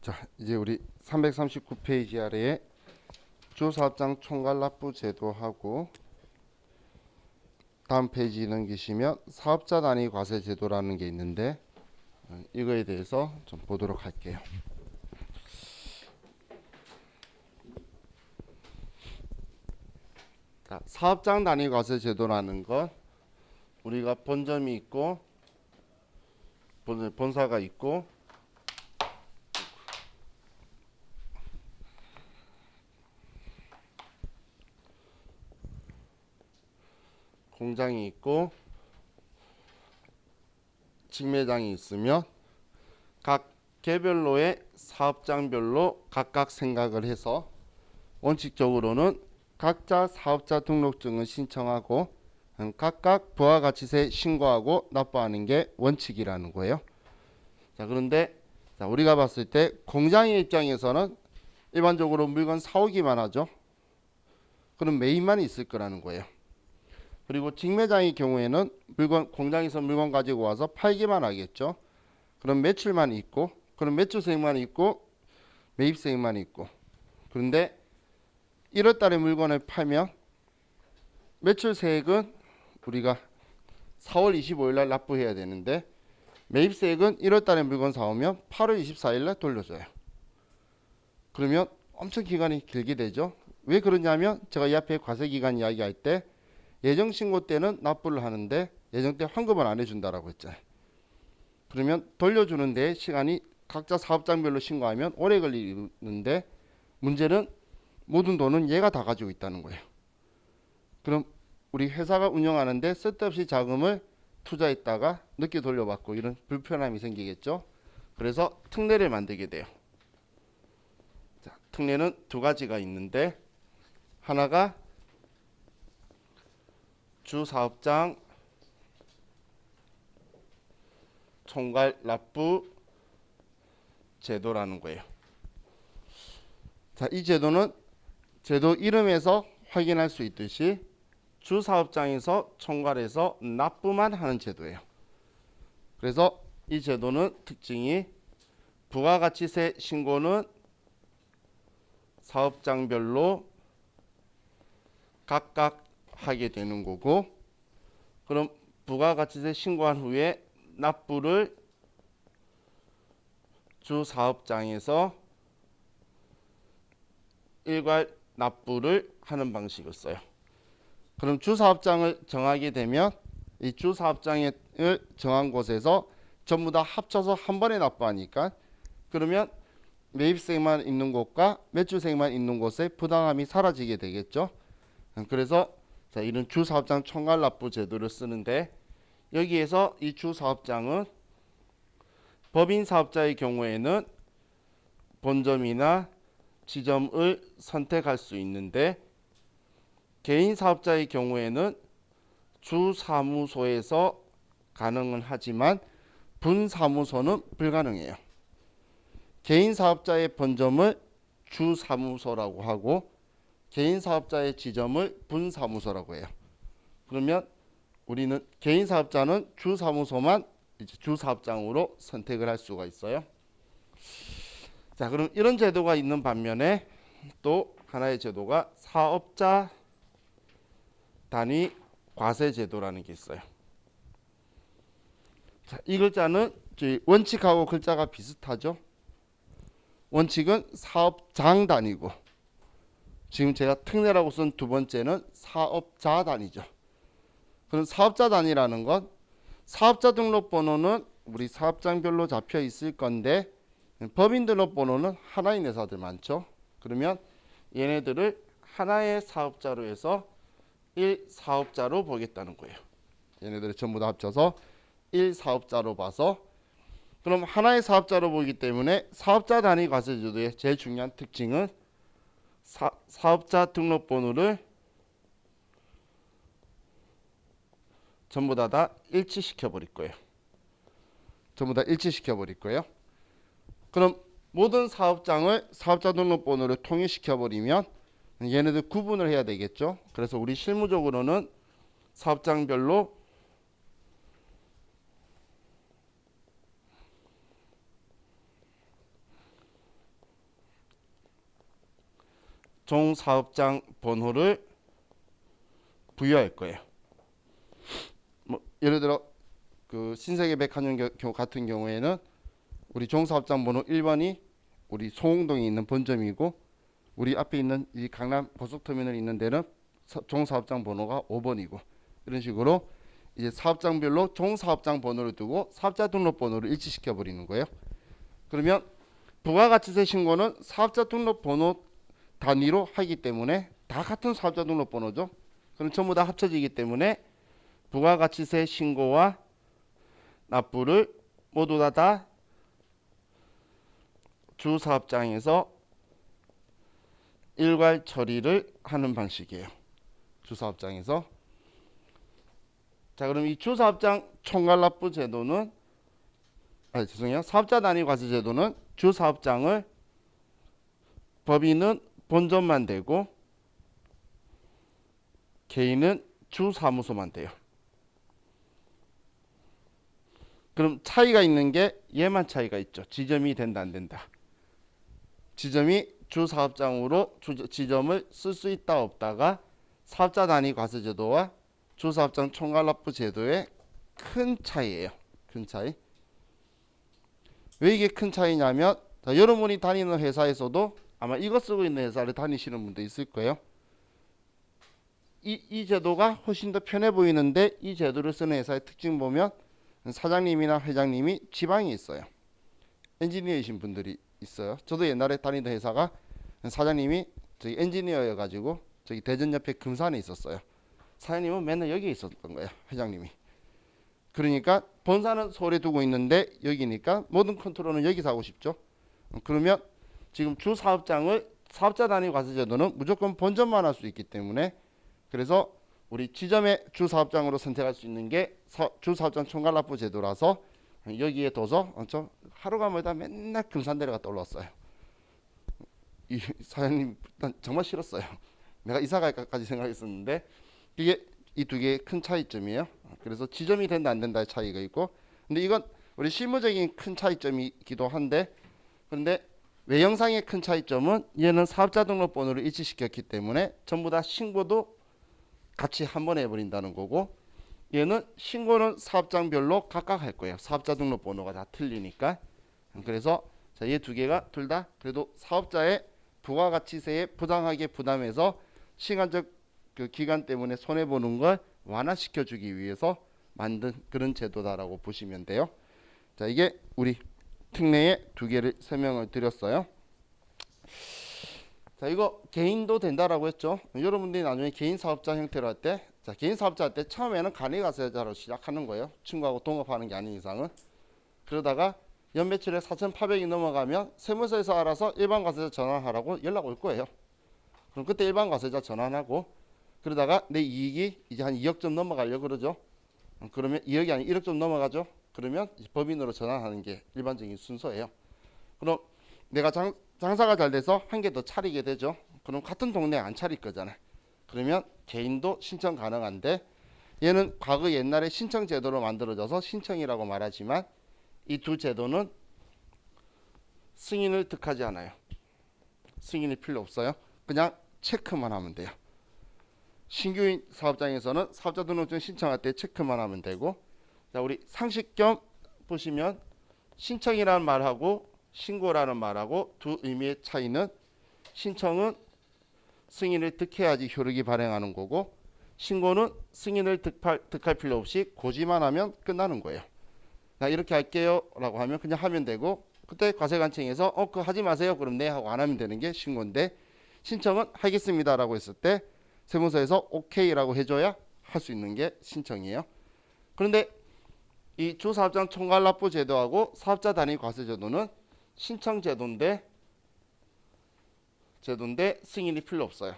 자, 이제 우리 339페이지 아래에 주사업장 총괄납부 제도하고 다음 페이지 넘기시면 사업자 단위 과세 제도라는 게 있는데 이거에 대해서 좀 보도록 할게요. 자, 사업장 단위 과세 제도라는 건 우리가 본점이 있고 본사가 있고 공장이 있고 직매장이 있으면 각 개별로의 사업장별로 각각 생각을 해서 원칙적으로는 각자 사업자 등록증을 신청하고 각각 부가가치세 신고하고 납부하는 게 원칙이라는 거예요. 자, 그런데 우리가 봤을 때 공장의 입장에서는 일반적으로 물건 사오기만 하죠. 그럼 매입만 있을 거라는 거예요. 그리고 직매장의 경우에는 공장에서 물건 가지고 와서 팔기만 하겠죠. 그럼 매출만 있고, 그럼 매출세액만 있고, 매입세액만 있고. 그런데 1월 달에 물건을 팔면 매출세액은 우리가 4월 25일 날 납부해야 되는데 매입세액은 1월 달에 물건 사오면 8월 24일 날 돌려줘요. 그러면 엄청 기간이 길게 되죠. 왜 그러냐면 제가 이 앞에 과세기간 이야기할 때 예정신고 때는 납부를 하는데 예정 때 환급을 안 해준다라고 했잖아요. 그러면 돌려주는 데 시간이 각자 사업장별로 신고하면 오래 걸리는데 문제는 모든 돈은 얘가 다 가지고 있다는 거예요. 그럼 우리 회사가 운영하는데 쓸데없이 자금을 투자했다가 늦게 돌려받고 이런 불편함이 생기겠죠. 그래서 특례를 만들게 돼요. 자, 특례는 두 가지가 있는데 하나가 주사업장 총괄 납부 제도라는 거예요. 자, 이 제도는 제도 이름에서 확인할 수 있듯이 주사업장에서 총괄해서 납부만 하는 제도예요. 그래서 이 제도는 특징이 부가가치세 신고는 사업장별로 각각 하게 되는 거고, 그럼 부가가치세 신고한 후에 납부를 주사업장에서 일괄 납부를 하는 방식을 써요. 그럼 주사업장을 정하게 되면 이 주사업장을 정한 곳에서 전부 다 합쳐서 한 번에 납부하니까 그러면 매입세만 있는 곳과 매출세만 있는 곳에 부당함이 사라지게 되겠죠. 그래서 이런 주사업장 총괄납부 제도를 쓰는데 여기에서 이 주사업장은 법인 사업자의 경우에는 본점이나 지점을 선택할 수 있는데 개인 사업자의 경우에는 주사무소에서 가능은 하지만 분사무소는 불가능해요. 개인 사업자의 본점을 주사무소라고 하고 개인 사업자의 지점을 분사무소라고 해요. 그러면 우리는 개인 사업자는 주사무소만 이제 주사업장으로 선택을 할 수가 있어요. 자, 그럼 이런 제도가 있는 반면에 또 하나의 제도가 사업자 단위 과세 제도라는 게 있어요. 자, 이 글자는 원칙하고 글자가 비슷하죠. 원칙은 사업장 단위고 지금 제가 특례라고 쓴 두 번째는 사업자 단위죠. 그럼 사업자 단위라는 건 사업자 등록번호는 우리 사업장별로 잡혀 있을 건데 법인 등록번호는 하나인 회사들 많죠. 그러면 얘네들을 하나의 사업자로 해서 1사업자로 보겠다는 거예요. 얘네들을 전부 다 합쳐서 1사업자로 봐서 그럼 하나의 사업자로 보기 때문에 사업자 단위 과세제도의 제일 중요한 특징은 사업자 등록번호를 전부 다 일치시켜 버릴 거예요. 전부 다 일치시켜 버릴 거예요. 그럼 모든 사업장을 사업자 등록번호를 통일시켜 버리면 얘네들 구분을 해야 되겠죠. 그래서 우리 실무적으로는 사업장별로 종사업장 번호를 부여할 거예요. 뭐 예를 들어 그 신세계 백화점 같은 경우에는 우리 종사업장 번호 1번이 우리 소홍동에 있는 본점이고, 우리 앞에 있는 이 강남 고속터미널 있는 데는 종사업장 번호가 5번이고, 이런 식으로 이제 사업장별로 종사업장 번호를 두고 사업자 등록번호를 일치시켜 버리는 거예요. 그러면 부가가치세 신고는 사업자 등록번호 단위로 하기 때문에 다 같은 사업자 등록번호죠. 그럼 전부 다 합쳐지기 때문에 부가가치세 신고와 납부를 모두 다 주사업장에서 일괄 처리를 하는 방식이에요. 주사업장에서. 자, 그럼 이 주사업장 총괄납부 제도는 사업자 단위 과세 제도는 주사업장을 법인은 본점만 되고 개인은 주사무소만 돼요. 그럼 차이가 있는 게 얘만 차이가 있죠. 지점이 된다 안 된다. 지점이 주사업장으로 지점을 쓸 수 있다 없다가 사업자 단위 과세 제도와 주사업장 총괄납부 제도의 큰 차이예요. 큰 차이. 왜 이게 큰 차이냐면, 자, 여러분이 다니는 회사에서도 아마 이거 쓰고 있는 회사를 다니시는 분도 있을 거예요. 이 제도가 훨씬 더 편해 보이는데 이 제도를 쓰는 회사의 특징 보면 사장님이나 회장님이 지방에 있어요. 엔지니어이신 분들이 있어요. 저도 옛날에 다니던 회사가 사장님이 저기 엔지니어여 가지고 저기 대전 옆에 금산에 있었어요. 사장님은 맨날 여기에 있었던 거예요. 회장님이. 그러니까 본사는 서울에 두고 있는데 여기니까 모든 컨트롤은 여기서 하고 싶죠. 그러면 지금 주 사업장을 사업자 단위 과세 제도는 무조건 본점만 할 수 있기 때문에, 그래서 우리 지점의 주 사업장으로 선택할 수 있는 게 주 사업장 총괄납부 제도라서 여기에 둬서 하루가 멀다 맨날 금산 내려갔다 올라왔어요. 이 사장님 정말 싫었어요. 내가 이사 갈까까지 생각했었는데 이게 이 두 개의 큰 차이점이에요. 그래서 지점이 된다 안 된다의 차이가 있고, 근데 이건 우리 실무적인 큰 차이점이기도 한데, 그런데 외형상의 큰 차이점은 얘는 사업자 등록번호를 일치시켰기 때문에 전부 다 신고도 같이 한 번에 해버린다는 거고, 얘는 신고는 사업장별로 각각 할 거예요. 사업자 등록번호가 다 틀리니까. 그래서 얘 두 개가 둘 다 그래도 사업자의 부가가치세에 부당하게 부담해서 시간적 그 기간 때문에 손해 보는 걸 완화시켜 주기 위해서 만든 그런 제도다라고 보시면 돼요. 자, 이게 우리 특례의 두 개를 설명을 드렸어요. 자, 이거 개인도 된다라고 했죠. 여러분들이 나중에 개인 사업자 형태로 할 때, 자, 개인 사업자 할 때 처음에는 간이가세자로 시작하는 거예요. 친구하고 동업하는 게 아닌 이상은. 그러다가 연매출에 4,800이 넘어가면 세무서에서 알아서 일반 과세자 전환하라고 연락 올 거예요. 그럼 그때 일반 과세자 전환하고, 그러다가 내 이익이 이제 한 2억 좀 넘어가려고 그러죠. 그러면 2억이 아닌 1억 좀 넘어가죠. 그러면 법인으로 전환하는 게 일반적인 순서예요. 그럼 내가 장사가 잘 돼서 한 개 더 차리게 되죠. 그럼 같은 동네에 안 차릴 거잖아요. 그러면 개인도 신청 가능한데, 얘는 과거 옛날에 신청 제도로 만들어져서 신청이라고 말하지만 이 두 제도는 승인을 득하지 않아요. 승인이 필요 없어요. 그냥 체크만 하면 돼요. 신규인 사업장에서는 사업자 등록증 신청할 때 체크만 하면 되고, 자, 우리 상식겸 보시면 신청이라는 말하고 신고라는 말하고 두 의미의 차이는, 신청은 승인을 득해야지 효력이 발행하는 거고, 신고는 승인을 득할 필요 없이 고지만 하면 끝나는 거예요. 나 이렇게 할게요 라고 하면 그냥 하면 되고, 그때 과세관청에서 그거 하지 마세요 그럼 네 하고 안 하면 되는 게 신고인데, 신청은 하겠습니다 라고 했을 때 세무서에서 오케이라고 해줘야 할 수 있는 게 신청이에요. 그런데 이 주사업장 총괄납부 제도하고 사업자 단위 과세 제도는 신청 제도인데 승인이 필요 없어요.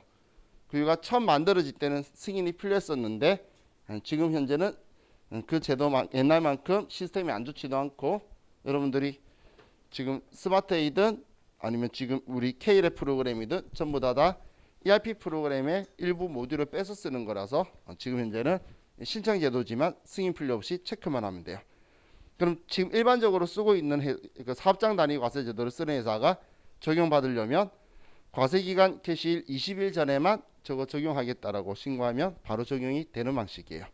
그 이유가 처음 만들어질 때는 승인이 필요했었는데 지금 현재는 그 제도만 옛날만큼 시스템이 안 좋지도 않고, 여러분들이 지금 스마트에이든 아니면 지금 우리 K랩 프로그램이든 전부 다 ERP 프로그램의 일부 모듈을 빼서 쓰는 거라서 지금 현재는 신청 제도지만 승인 필요 없이 체크만 하면 돼요. 그럼 지금 일반적으로 쓰고 있는 그 사업장 단위 과세 제도를 쓰는 회사가 적용받으려면 과세기간 개시일 20일 전에만 저거 적용하겠다라고 신고하면 바로 적용이 되는 방식이에요.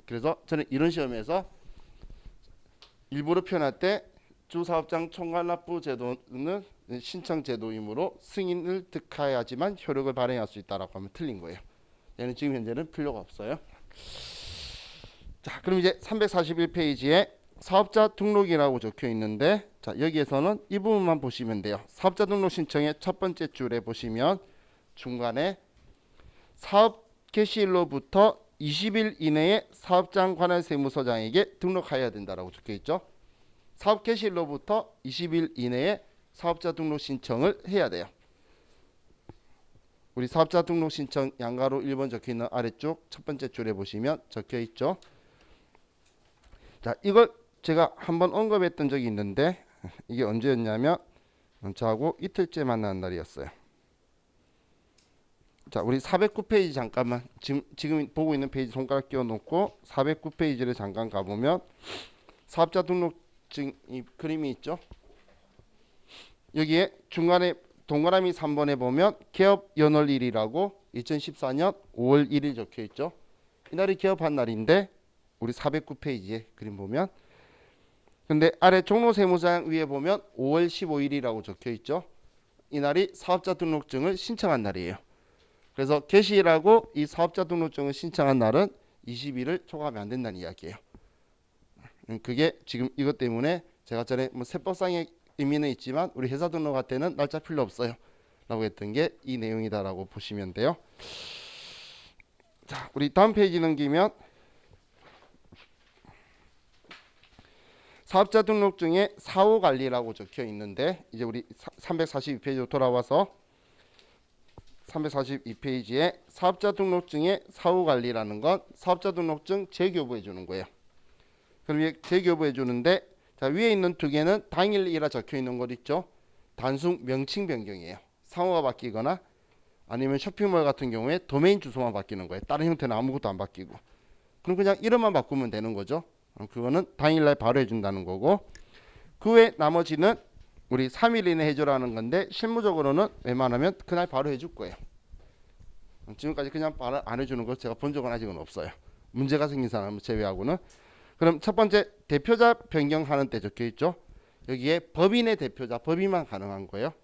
그래서 저는 이런 시험에서 일부러 표현할 때 주사업장 총괄납부 제도는 신청 제도이므로 승인을 득하여야지만 효력을 발행할 수 있다라고 하면 틀린 거예요. 얘는 지금 현재는 필요가 없어요. 자, 그럼 이제 341페이지에 사업자 등록이라고 적혀 있는데, 자, 여기에서는 이 부분만 보시면 돼요. 사업자 등록 신청의 첫 번째 줄에 보시면 중간에 사업 개시일로부터 20일 이내에 사업장 관할 세무서장에게 등록하여야 된다라고 적혀 있죠. 사업 개시일로부터 20일 이내에 사업자 등록 신청을 해야 돼요. 우리 사업자 등록 신청 양가로 1번 적혀 있는 아래쪽 첫 번째 줄에 보시면 적혀 있죠. 자, 이걸 제가 한번 언급했던 적이 있는데, 이게 언제였냐면 저하고 이틀째 만난 날이었어요. 자, 우리 409페이지 잠깐만, 지금 보고 있는 페이지 손가락 끼워 놓고 409페이지를 잠깐 가보면 사업자 등록증 이 그림이 있죠. 여기에 중간에 동그라미 3번에 보면 개업 연월일이라고 2014년 5월 1일 적혀 있죠. 이날이 개업한 날인데 우리 409페이지에 그림 보면, 근데 아래 종로세무서장 위에 보면 5월 15일이라고 적혀 있죠. 이날이 사업자 등록증을 신청한 날이에요. 그래서 개시일하고 이 사업자 등록증을 신청한 날은 20일을 초과하면 안 된다는 이야기예요. 그게 지금 이것 때문에 제가 전에 뭐 세법상의 의미는 있지만 우리 회사 등록할 때는 날짜 필요 없어요 라고 했던 게 이 내용이다라고 보시면 돼요. 자, 우리 다음 페이지 넘기면 사업자 등록증에 사후관리라고 적혀 있는데, 이제 우리 342페이지로 돌아와서 342페이지에 사업자 등록증의 사후관리라는 건 사업자 등록증 재교부해 주는 거예요. 그럼 이게 재교부해 주는데, 자, 위에 있는 두 개는 당일이라 적혀 있는 것 있죠. 단순 명칭 변경이에요. 상호가 바뀌거나 아니면 쇼핑몰 같은 경우에 도메인 주소만 바뀌는 거예요. 다른 형태는 아무것도 안 바뀌고. 그럼 그냥 이름만 바꾸면 되는 거죠. 그거는 당일날 바로 해준다는 거고, 그 외 나머지는 우리 3일 이내 해줘라는 건데 실무적으로는 웬만하면 그날 바로 해줄 거예요. 지금까지 그냥 바로 안 해주는 걸 제가 본 적은 아직은 없어요. 문제가 생긴 사람을 제외하고는. 그럼 첫 번째 대표자 변경하는 때 적혀 있죠. 여기에 법인의 대표자, 법인만 가능한 거예요.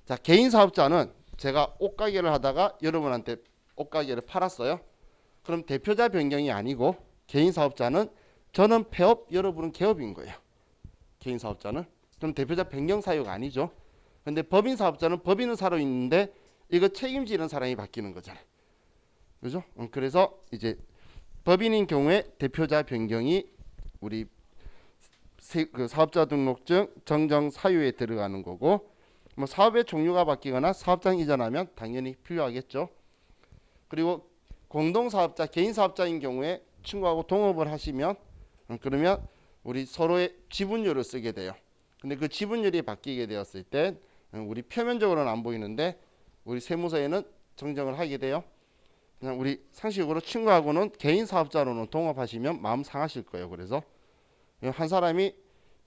자, 개인 사업자는 제가 옷가게를 하다가 여러분한테 옷가게를 팔았어요. 그럼 대표자 변경이 아니고 개인 사업자는 저는 폐업, 여러분은 개업인 거예요. 개인 사업자는. 그럼 대표자 변경 사유가 아니죠. 근데 법인 사업자는 법인은 살아있는데 이거 책임지는 사람이 바뀌는 거잖아요. 그죠? 그래서 이제 법인인 경우에 대표자 변경이 우리 그 사업자 등록증 정정 사유에 들어가는 거고, 뭐 사업의 종류가 바뀌거나 사업장 이전하면 당연히 필요하겠죠. 그리고 공동사업자, 개인 사업자인 경우에 친구하고 동업을 하시면 그러면 우리 서로의 지분율을 쓰게 돼요. 근데 그 지분율이 바뀌게 되었을 때 우리 표면적으로는 안 보이는데 우리 세무서에는 정정을 하게 돼요. 그냥 우리 상식적으로 친구하고는 개인 사업자로는 동업하시면 마음 상하실 거예요. 그래서 한 사람이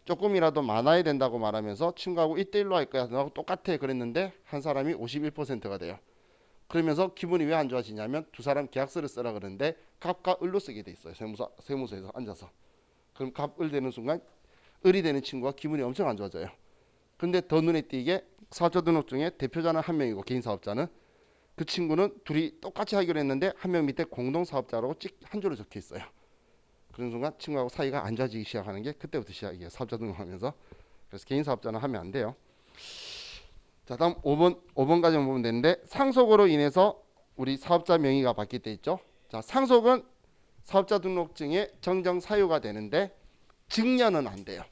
조금이라도 많아야 된다고 말하면서 친구하고 1대1로 할 거야. 너하고 똑같아 그랬는데 한 사람이 51%가 돼요. 그러면서 기분이 왜 안 좋아지냐면 두 사람 계약서를 쓰라 그러는데 갑과 을로 쓰게 돼 있어요. 세무서에서 앉아서. 그럼 갑, 을 되는 순간 을이 되는 친구가 기분이 엄청 안 좋아져요. 근데 더 눈에 띄게 사업자 등록증에 대표자는 한 명이고 개인 사업자는, 그 친구는 둘이 똑같이 하기로 했는데 한 명 밑에 공동사업자라고 찍 한 줄로 적혀 있어요. 그런 순간 친구하고 사이가 안 좋아지기 시작하는 게 그때부터 시작이에요. 사업자 등록하면서. 그래서 개인 사업자는 하면 안 돼요. 자, 다음 5번까지만 보면 되는데, 상속으로 인해서 우리 사업자 명의가 바뀔 때 있죠. 자, 상속은 사업자 등록증의 정정 사유가 되는데 증여는 안 돼요.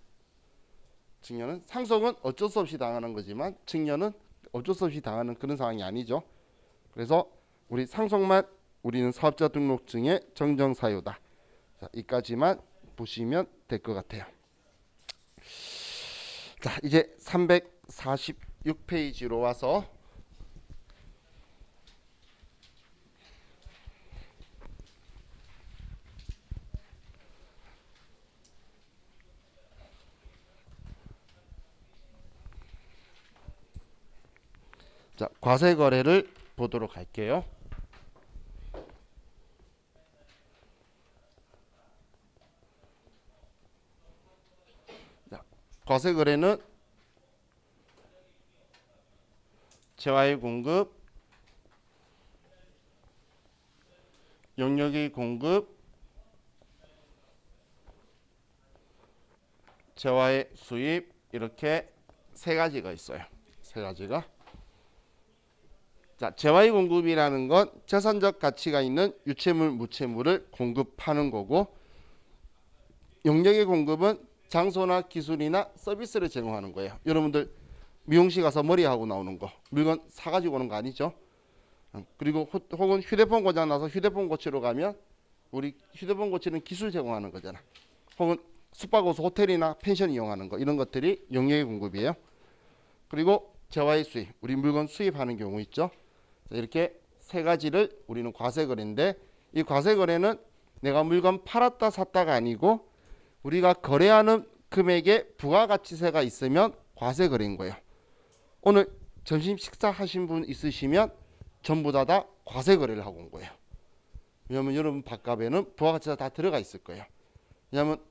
증여는, 상속은 어쩔 수 없이 당하는 거지만 증여는 어쩔 수 없이 당하는 그런 상황이 아니죠. 그래서 우리 상속만 우리는 사업자 등록증의 정정 사유다. 자, 이까지만 보시면 될 것 같아요. 자, 이제 346페이지로 와서 자, 과세 거래를 보도록 할게요. 자, 과세 거래는 재화의 공급, 용역의 공급, 재화의 수입, 이렇게 세 가지가 있어요. 세 가지가. 자, 재화의 공급이라는 건 재산적 가치가 있는 유체물, 무체물을 공급하는 거고, 용역의 공급은 장소나 기술이나 서비스를 제공하는 거예요. 여러분들 미용실 가서 머리하고 나오는 거, 물건 사가지고 오는 거 아니죠? 그리고 혹은 휴대폰 고장 나서 휴대폰 고치러 가면 우리 휴대폰 고치는 기술 제공하는 거잖아. 혹은 숙박업소 호텔이나 펜션 이용하는 거, 이런 것들이 용역의 공급이에요. 그리고 재화의 수입, 우리 물건 수입하는 경우 있죠. 이렇게 세 가지를 우리는 과세 거래인데, 이 과세 거래는 내가 물건 팔았다 샀다가 아니고 우리가 거래하는 금액에 부가가치세가 있으면 과세 거래인 거예요. 오늘 점심 식사하신 분 있으시면 전부 다 과세 거래를 하고 온 거예요. 왜냐하면 여러분 밥값에는 부가가치가 다 들어가 있을 거예요. 왜냐하면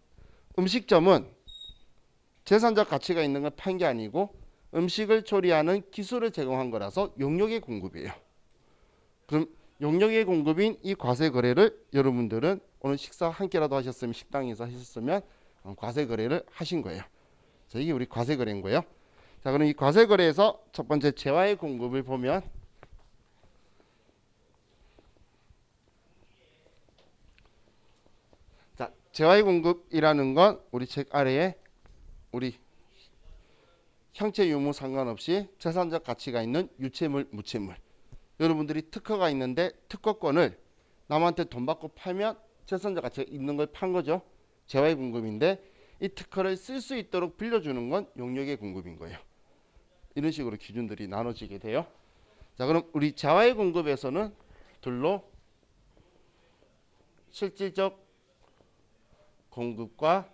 음식점은 재산적 가치가 있는 걸 판 게 아니고 음식을 조리하는 기술을 제공한 거라서 용역의 공급이에요. 그럼 용역의 공급인 이 과세 거래를 여러분들은 오늘 식사 한 끼라도 하셨으면, 식당에서 하셨으면 과세 거래를 하신 거예요. 자, 이게 우리 과세 거래인 거예요. 자, 그럼 이 과세 거래에서 첫 번째 재화의 공급을 보면, 자, 재화의 공급이라는 건 우리 책 아래에 우리 형체 유무 상관없이 재산적 가치가 있는 유체물, 무체물, 여러분들이 특허가 있는데 특허권을 남한테 돈 받고 팔면 재산적 가치가 있는 걸 판 거죠. 재화의 공급인데, 이 특허를 쓸 수 있도록 빌려주는 건 용역의 공급인 거예요. 이런 식으로 기준들이 나눠지게 돼요. 자, 그럼 우리 재화의 공급에서는 둘로 실질적 공급과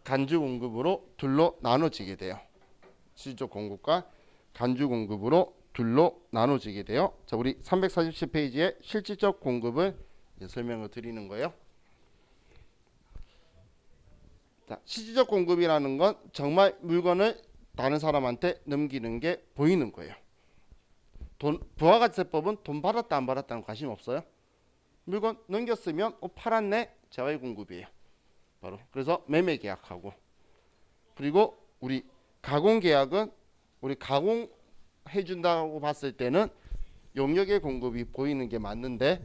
간주 공급으로 둘로 나눠지게 돼요. 실질적 공급과 간주 공급으로 둘로 나눠지게 돼요. 자, 우리 347페이지에 실질적 공급을 설명을 드리는 거예요. 자, 실질적 공급이라는 건 정말 물건을 다른 사람한테 넘기는 게 보이는 거예요. 부가가치세법은 돈 받았다 안 받았다는 관심 없어요. 물건 넘겼으면 팔았네, 재화의 공급이에요. 바로. 그래서 매매 계약하고, 그리고 우리 가공 계약은 우리 가공해 준다고 봤을 때는 용역의 공급이 보이는 게 맞는데,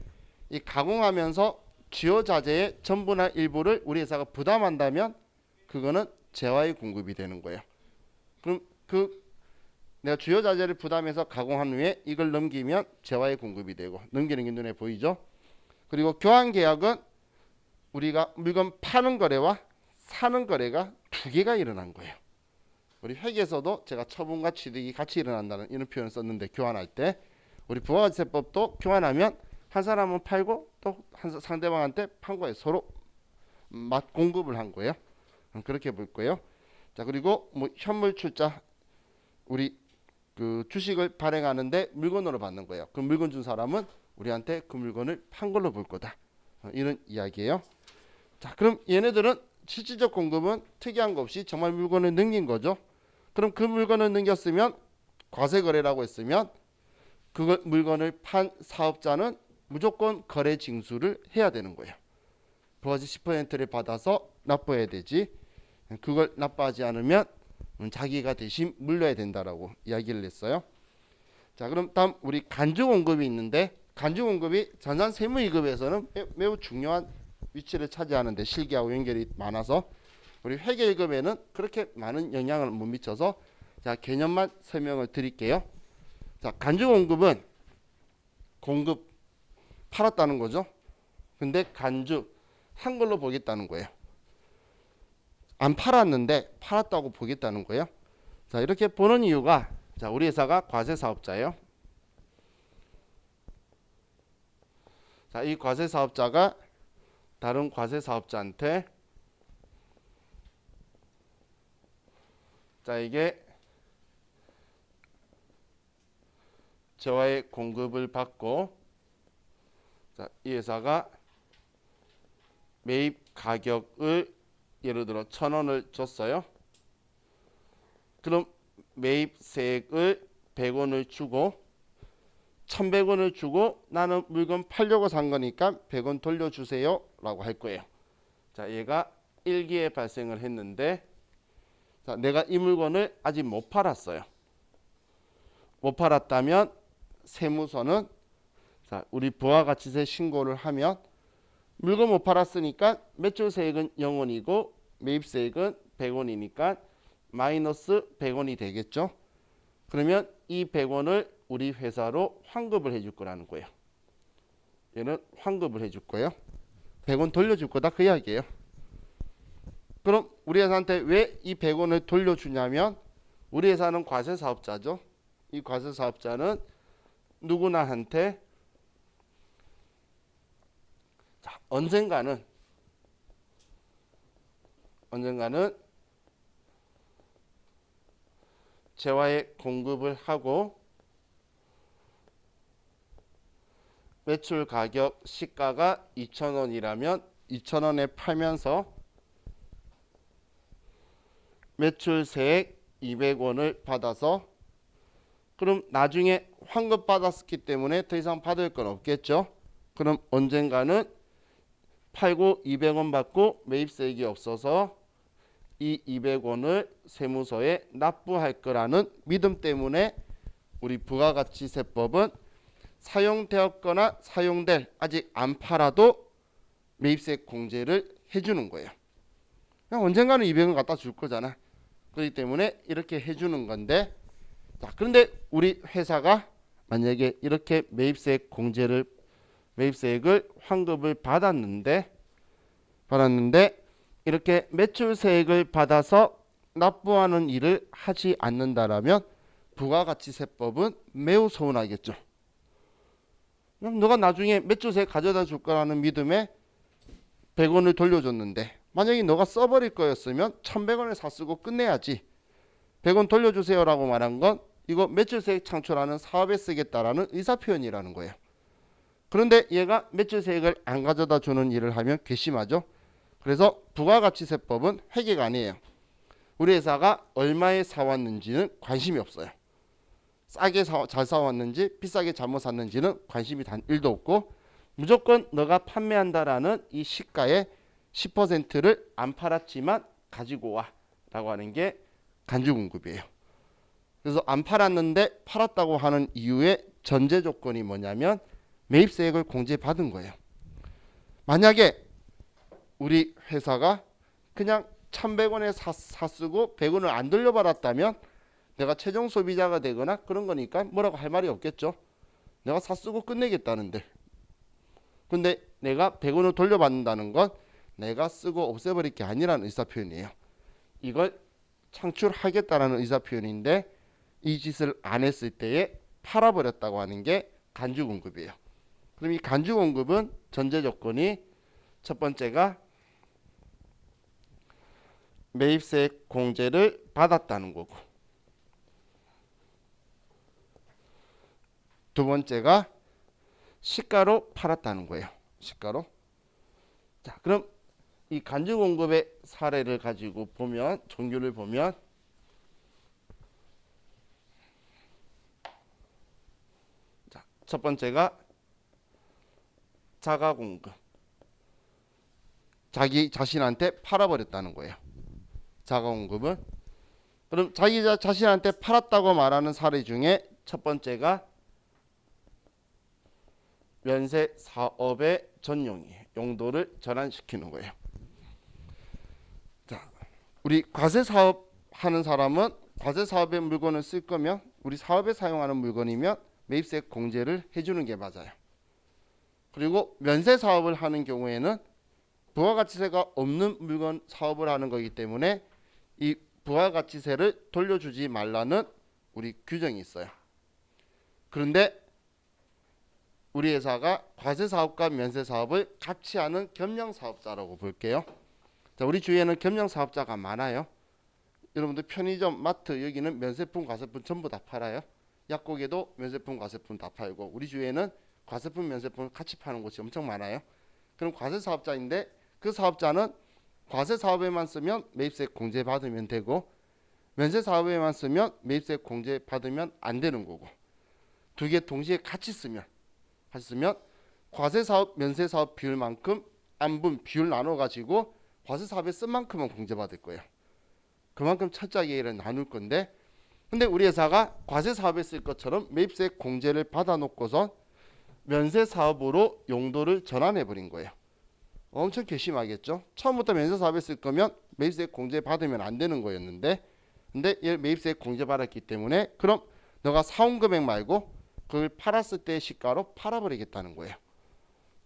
이 가공하면서 주요 자재의 전부나 일부를 우리 회사가 부담한다면 그거는 재화의 공급이 되는 거예요. 그럼 내가 주요 자재를 부담해서 가공한 후에 이걸 넘기면 재화의 공급이 되고, 넘기는 게 눈에 보이죠? 그리고 교환 계약은 우리가 물건 파는 거래와 사는 거래가 두 개가 일어난 거예요. 우리 회계에서도 제가 처분과 취득이 같이 일어난다는 이런 표현을 썼는데, 교환할 때 우리 부가가치세법도 교환하면 한 사람은 팔고 또 상대방한테 판 거예요. 서로 맞 공급을 한 거예요. 그렇게 볼 거예요. 자, 그리고 뭐 현물 출자, 우리 그 주식을 발행하는데 물건으로 받는 거예요. 그 물건 준 사람은 우리한테 그 물건을 판 걸로 볼 거다. 이런 이야기예요. 자, 그럼 얘네들은 실질적 공급은 특이한 거 없이 정말 물건을 넘긴 거죠. 그럼 그 물건을 넘겼으면 과세 거래라고 했으면 그 물건을 판 사업자는 무조건 거래 징수를 해야 되는 거예요. 부가가치 10%를 받아서 납부해야 되지. 그걸 납부하지 않으면 자기가 대신 물려야 된다라고 이야기를 했어요. 자, 그럼 다음 우리 간주 공급이 있는데, 간주 공급이 전산 세무위급에서는 매우 중요한 위치를 차지하는데 실기하고 연결이 많아서 우리 회계위급에는 그렇게 많은 영향을 못 미쳐서, 자, 개념만 설명을 드릴게요. 자, 간주 공급은 공급 팔았다는 거죠. 근데 간주 한 걸로 보겠다는 거예요. 안 팔았는데 팔았다고 보겠다는 거예요. 자, 이렇게 보는 이유가, 자, 우리 회사가 과세 사업자예요. 자, 이 과세 사업자가 다른 과세 사업자한테, 자, 이게 재화의 공급을 받고, 자, 이 회사가 매입 가격을 예를 들어 1,000원을 줬어요. 그럼 매입세액을 100원을 주고 1,100원을 주고 나는 물건 팔려고 산 거니까 100원 돌려주세요 라고 할 거예요. 자, 얘가 1기에 발생을 했는데, 자, 내가 이 물건을 아직 못 팔았어요. 못 팔았다면 세무서는, 자, 우리 부가가치세 신고를 하면 물건 못 팔았으니까 매출세액은 0원이고 매입세액은 100원이니까 마이너스 100원이 되겠죠. 그러면 이 100원을 우리 회사로 환급을 해줄 거라는 거예요. 얘는 환급을 해줄 거예요. 100원 돌려줄 거다 그 이야기예요. 그럼 우리 회사한테 왜 이 100원을 돌려주냐면, 우리 회사는 과세사업자죠. 이 과세사업자는 누구나 한테, 자, 언젠가는 재화의 공급을 하고 매출 가격 시가가 2,000원이라면 2,000원에 팔면서 매출세액 200원을 받아서, 그럼 나중에 환급 받았기 때문에 더 이상 받을 건 없겠죠. 그럼 언젠가는 팔고 200원 받고 매입세액이 없어서 이 200원을 세무서에 납부할 거라는 믿음 때문에 우리 부가가치세법은 사용되었거나 사용될, 아직 안 팔아도 매입세액 공제를 해주는 거예요. 그냥 언젠가는 200원 갖다 줄 거잖아. 그렇기 때문에 이렇게 해주는 건데, 자, 그런데 우리 회사가 만약에 이렇게 매입세액을 환급을 받았는데 이렇게 매출세액을 받아서 납부하는 일을 하지 않는다라면 부가가치세법은 매우 서운하겠죠. 그럼 너가 나중에 매출세액 가져다 줄 거라는 믿음에 100원을 돌려줬는데, 만약에 너가 써버릴 거였으면 1,100원에 사쓰고 끝내야지. 100원 돌려주세요 라고 말한 건 이거 매출세액 창출하는 사업에 쓰겠다라는 의사표현이라는 거예요. 그런데 얘가 매출세액을 안 가져다 주는 일을 하면 괘씸하죠. 그래서 부가가치세법은 회계가 아니에요. 우리 회사가 얼마에 사왔는지는 관심이 없어요. 싸게 잘 사왔는지 비싸게 잘못 샀는지는 관심이 단 1도 없고, 무조건 너가 판매한다라는 이 시가의 10%를 안 팔았지만 가지고 와 라고 하는 게 간주공급이에요. 그래서 안 팔았는데 팔았다고 하는 이유의 전제 조건이 뭐냐면 매입세액을 공제받은 거예요. 만약에 우리 회사가 그냥 1,100원에 사쓰고 100원을 안 돌려받았다면 내가 최종 소비자가 되거나 그런 거니까 뭐라고 할 말이 없겠죠. 내가 사쓰고 끝내겠다는데. 근데 내가 100원을 돌려받는다는 건 내가 쓰고 없애버릴 게 아니라는 의사표현이에요. 이걸 창출하겠다라는 의사표현인데, 이 짓을 안 했을 때에 팔아버렸다고 하는 게 간주공급이에요. 그럼 이 간주공급은 전제 조건이, 첫 번째가 매입세액 공제를 받았다는 거고, 두 번째가 시가로 팔았다는 거예요. 시가로. 자, 그럼 이 간주공급의 사례를 가지고 보면, 종류를 보면, 자, 첫 번째가 자가공급. 자기 자신한테 팔아버렸다는 거예요. 자가공급은. 그럼 자기 자신한테 팔았다고 말하는 사례 중에 첫 번째가 면세 사업의 전용이에요. 용도를 전환시키는 거예요. 자, 우리 과세 사업 하는 사람은 과세 사업에 물건을 쓸 거면, 우리 사업에 사용하는 물건이면 매입세액 공제를 해주는 게 맞아요. 그리고 면세 사업을 하는 경우에는 부가가치세가 없는 물건 사업을 하는 거기 때문에 이 부가가치세를 돌려주지 말라는 우리 규정이 있어요. 그런데 우리 회사가 과세 사업과 면세 사업을 같이 하는 겸용 사업자라고 볼게요. 자, 우리 주위에는 겸용 사업자가 많아요. 여러분들 편의점, 마트, 여기는 면세품, 과세품 전부 다 팔아요. 약국에도 면세품, 과세품 다 팔고 우리 주위에는 과세품, 면세품을 같이 파는 곳이 엄청 많아요. 그럼 과세 사업자인데 그 사업자는 과세 사업에만 쓰면 매입세 공제 받으면 되고 면세 사업에만 쓰면 매입세 공제 받으면 안 되는 거고 두 개 동시에 같이 쓰면 과세 사업, 면세 사업 비율만큼 안분 비율 나눠 가지고 과세 사업에 쓴 만큼은 공제 받을 거예요. 그만큼 철저하게 나눌 건데 근데 우리 회사가 과세 사업에 쓸 것처럼 매입세 공제를 받아 놓고서 면세 사업으로 용도를 전환해 버린 거예요. 엄청 괘씸하겠죠. 처음부터 면세 사업에 쓸 거면 매입세 공제 받으면 안 되는 거였는데 근데 얘 매입세 공제 받았기 때문에 그럼 너가 사온 금액 말고 그걸 팔았을 때 시가로 팔아버리겠다는 거예요.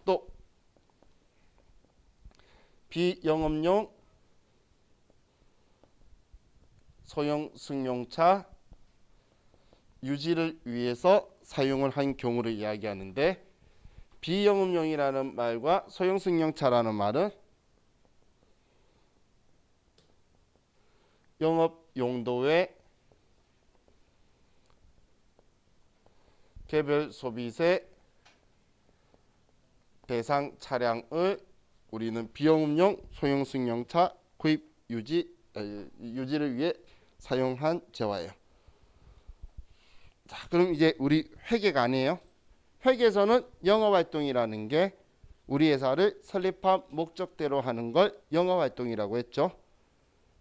또 비영업용 소형 승용차 유지를 위해서 사용을 한 경우를 이야기하는데 비영업용이라는 말과 소형 승용차라는 말은 영업 용도의 개별 소비세 대상 차량을 우리는 비영업용 소형 승용차 구입 유지를 위해 사용한 재화예요. 자, 그럼 이제 우리 회계가 아니에요. 회계에서는 영업활동이라는 게 우리 회사를 설립한 목적대로 하는 걸 영업활동이라고 했죠.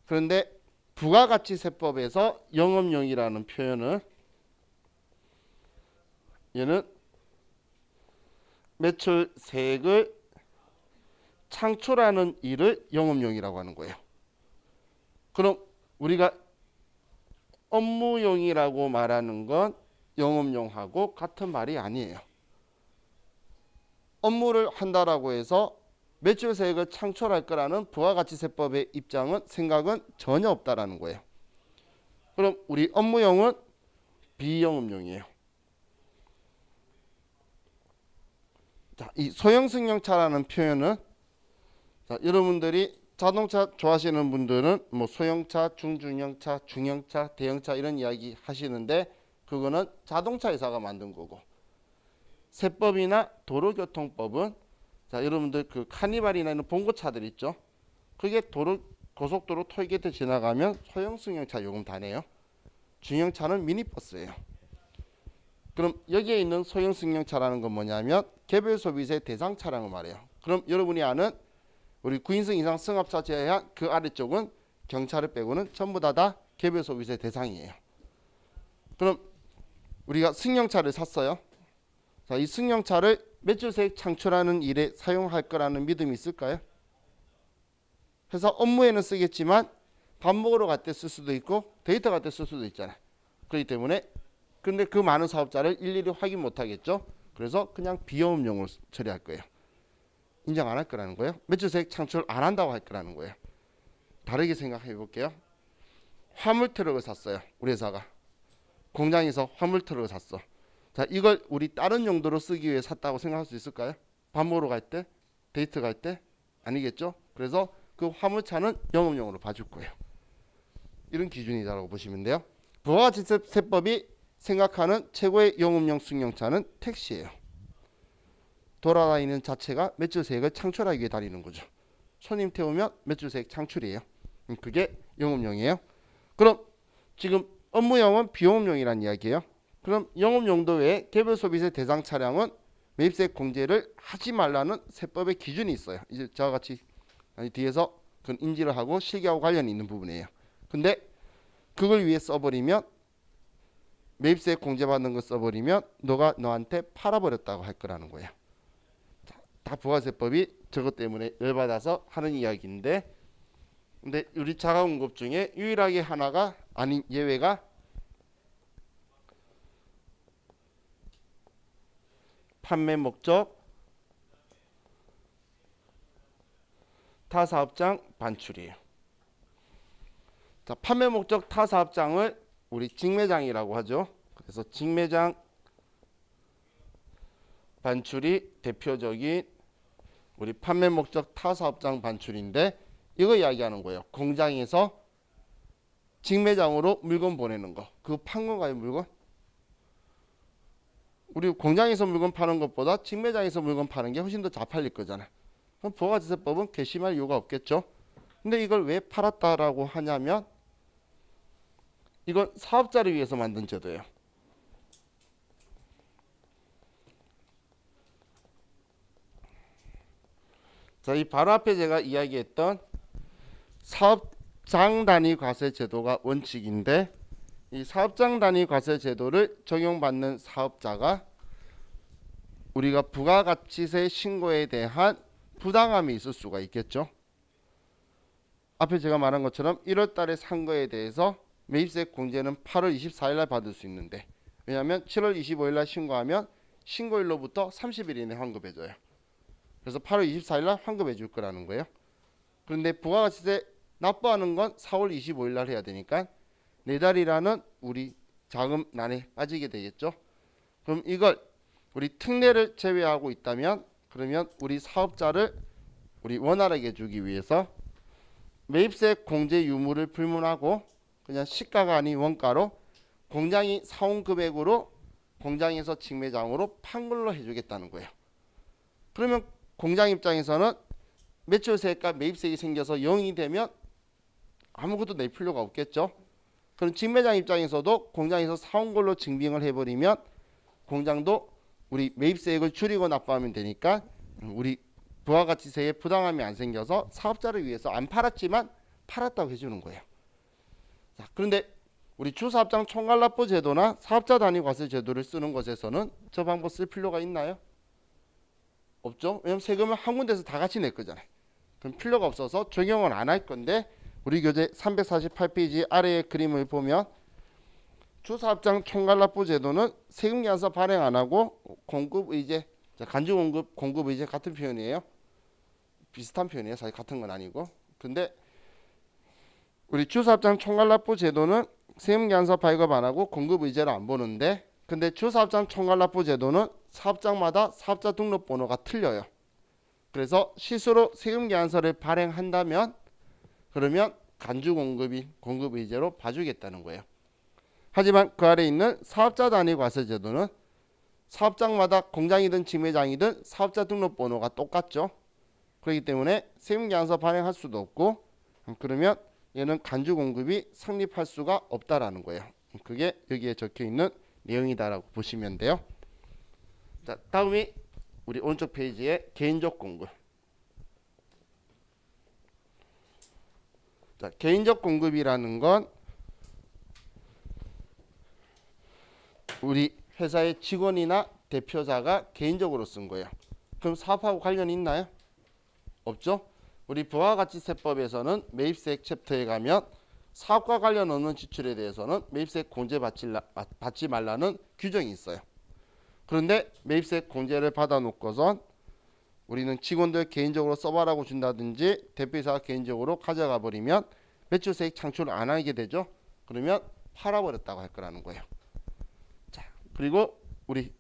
그런데 부가가치세법에서 영업용이라는 표현은 얘는 매출세액을 창출하는 일을 영업용이라고 하는 거예요. 그럼 우리가 업무용이라고 말하는 건 영업용하고 같은 말이 아니에요. 업무를 한다라고 해서 매출세액을 창출할 거라는 부가가치세법의 생각은 전혀 없다라는 거예요. 그럼 우리 업무용은 비영업용이에요. 자, 이 소형승용차라는 표현은 자, 여러분들이 자동차 좋아하시는 분들은 뭐 소형차, 중중형차, 중형차, 대형차 이런 이야기 하시는데 그거는 자동차 회사가 만든 거고 세법이나 도로교통법은 자, 여러분들 그 카니발이나 이런 봉고차들 있죠. 그게 고속도로 톨게이트 지나가면 소형승용차 요금 다 내요. 중형차는 미니버스예요. 그럼 여기에 있는 소형승용차라는 건 뭐냐면 개별소비세 대상 차량을 말해요. 그럼 여러분이 아는 우리 9인승 이상 승합차 제외한 그 아래쪽은 경차를 빼고는 전부 다 개별소비세 대상이에요. 그럼 우리가 승용차를 샀어요. 자, 이 승용차를 매출세액 창출하는 일에 사용할 거라는 믿음이 있을까요? 회사 업무에는 쓰겠지만 밥 먹으러 갈 때 쓸 수도 있고 데이터 갈 때 쓸 수도 있잖아요. 그렇기 때문에 근데 그 많은 사업자를 일일이 확인 못 하겠죠. 그래서 그냥 비영업용으로 처리할 거예요. 인정 안 할 거라는 거예요. 매출세액 창출 안 한다고 할 거라는 거예요. 다르게 생각해 볼게요. 화물 트럭을 샀어요. 우리 회사가 공장에서 화물 트럭을 샀어. 자, 이걸 우리 다른 용도로 쓰기 위해 샀다고 생각할 수 있을까요? 밥 먹으러 갈 때, 데이트 갈 때 아니겠죠. 그래서 그 화물차는 영업용으로 봐줄 거예요. 이런 기준이다라고 보시면 돼요. 부가가치세법이 생각하는 최고의 영업용 승용차는 택시예요. 돌아다니는 자체가 매출세액을 창출하기 위해 다니는 거죠. 손님 태우면 매출세액 창출이에요. 그게 영업용이에요. 그럼 지금 업무용은 비영업용이라는 이야기예요. 그럼 영업용도 외에 개별소비세 대상 차량은 매입세 공제를 하지 말라는 세법의 기준이 있어요. 이제 저와 같이 뒤에서 그건 인지를 하고 실기하고 관련이 있는 부분이에요. 근데 그걸 위해 써버리면 매입세 공제받는 거 써버리면 너가 너한테 팔아버렸다고 할 거라는 거예요. 다 부가세법이 저것 때문에 열받아서 하는 이야기인데 근데 우리 자가공급 중에 유일하게 하나가 아닌 예외가 판매 목적 타사업장 반출이에요. 자, 판매 목적 타사업장을 우리 직매장이라고 하죠. 그래서 직매장 반출이 대표적인 우리 판매 목적 타사업장 반출인데 이거 이야기하는 거예요. 공장에서 직매장으로 물건 보내는 거. 그거 판 건가요, 물건? 우리 공장에서 물건 파는 것보다 직매장에서 물건 파는 게 훨씬 더 잘 팔릴 거잖아. 그럼 부가가치세법은 괘씸할 이유가 없겠죠. 근데 이걸 왜 팔았다라고 하냐면 이건 사업자를 위해서 만든 제도예요. 자, 이 바로 앞에 제가 이야기했던 사업장 단위 과세 제도가 원칙인데 이 사업장 단위 과세 제도를 적용받는 사업자가 우리가 부가가치세 신고에 대한 부당함이 있을 수가 있겠죠. 앞에 제가 말한 것처럼 1월 달에 산 거에 대해서 매입세 공제는 8월 24일 날 받을 수 있는데 왜냐하면 7월 25일 날 신고하면 신고일로부터 30일 이내 환급해줘요. 그래서 8월 24일 날 환급해 줄 거라는 거예요. 그런데 부가가치세 납부하는 건 4월 25일 날 해야 되니까 내달이라는 우리 자금난에 빠지게 되겠죠. 그럼 이걸 우리 특례를 제외하고 있다면 그러면 우리 사업자를 우리 원활하게 해주기 위해서 매입세 공제 유무를 불문하고 그냥 시가가 아닌 원가로 공장이 사온 금액으로 공장에서 직매장으로 판 걸로 해주겠다는 거예요. 그러면 공장 입장에서는 매출세가 매입세액이 생겨서 0이 되면 아무것도 낼 필요가 없겠죠. 그럼 직매장 입장에서도 공장에서 사온 걸로 증빙을 해버리면 공장도 우리 매입세액을 줄이고 납부하면 되니까 우리 부가가치세에 부당함이 안 생겨서 사업자를 위해서 안 팔았지만 팔았다고 해주는 거예요. 자, 그런데 우리 주사업장 총괄납부 제도나 사업자 단위 과세 제도를 쓰는 것에서는 저 방법 쓸 필요가 있나요? 없죠. 왜냐면 세금을 한 군데서 다 같이 낼 거잖아요. 그럼 필요가 없어서 적용을 안 할 건데 우리 교재 348페이지 아래의 그림을 보면 주사업장 총괄납부 제도는 세금계산서 발행 안 하고 공급의제, 간주공급, 공급의제 같은 표현이에요. 비슷한 표현이에요. 사실 같은 건 아니고. 근데 우리 주사업장 총괄납부 제도는 세금계산서 발급 안 하고 공급의제를 안 보는데 근데 주사업장 총괄납부 제도는 사업장마다 사업자 등록번호가 틀려요. 그래서 실수로 세금계산서를 발행한다면 그러면 간주공급인 공급의제로 봐주겠다는 거예요. 하지만 그 아래 있는 사업자 단위 과세 제도는 사업장마다 공장이든 직매장이든 사업자 등록번호가 똑같죠. 그렇기 때문에 세금계산서 발행할 수도 없고 그러면 얘는 간주공급이 성립할 수가 없다라는 거예요. 그게 여기에 적혀있는 내용이다라고 보시면 돼요. 자, 다음이 우리 오른쪽 페이지에 개인적 공급. 자, 개인적 공급이라는 건 우리 회사의 직원이나 대표자가 개인적으로 쓴 거예요. 그럼 사업하고 관련이 있나요? 없죠? 우리 부가가치세법에서는 매입세액 챕터에 가면 사업과 관련 없는 지출에 대해서는 매입세액 공제 받지 말라는 규정이 있어요. 그런데 매입세액 공제를 받아놓고선 우리는 직원들 개인적으로 써봐라고 준다든지 대표이사가 개인적으로 가져가 버리면 매출세액 창출을 안 하게 되죠. 그러면 팔아버렸다고 할 거라는 거예요. 자, 그리고 우리